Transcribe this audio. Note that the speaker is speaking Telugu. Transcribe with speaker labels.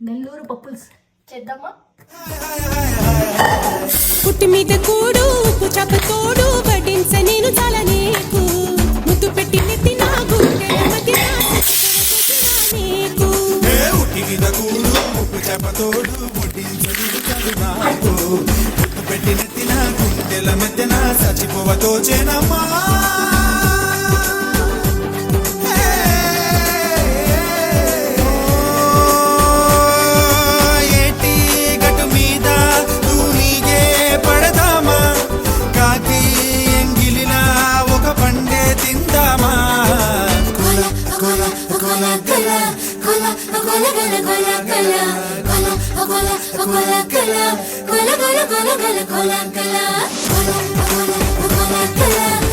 Speaker 1: నెల్లూరు పప్పుల్స్ చేద్దామా?
Speaker 2: పుట్టి మీద కూడు ఉప్పు చాప తోడు వడ్డించ నేను చాలా నీకు ముద్దు పెట్టి నెత్తి నా గుండెల మధ్య నీకు
Speaker 3: ఉట్టి మీద కూడు ఉప్పు చాప తోడు వడ్డించ నేను చాలా నాకు ముద్దు పెట్టి నెత్తి నా గుండెల మధ్య నా చచ్చిపోవతో చేనమ్మా
Speaker 2: Cola,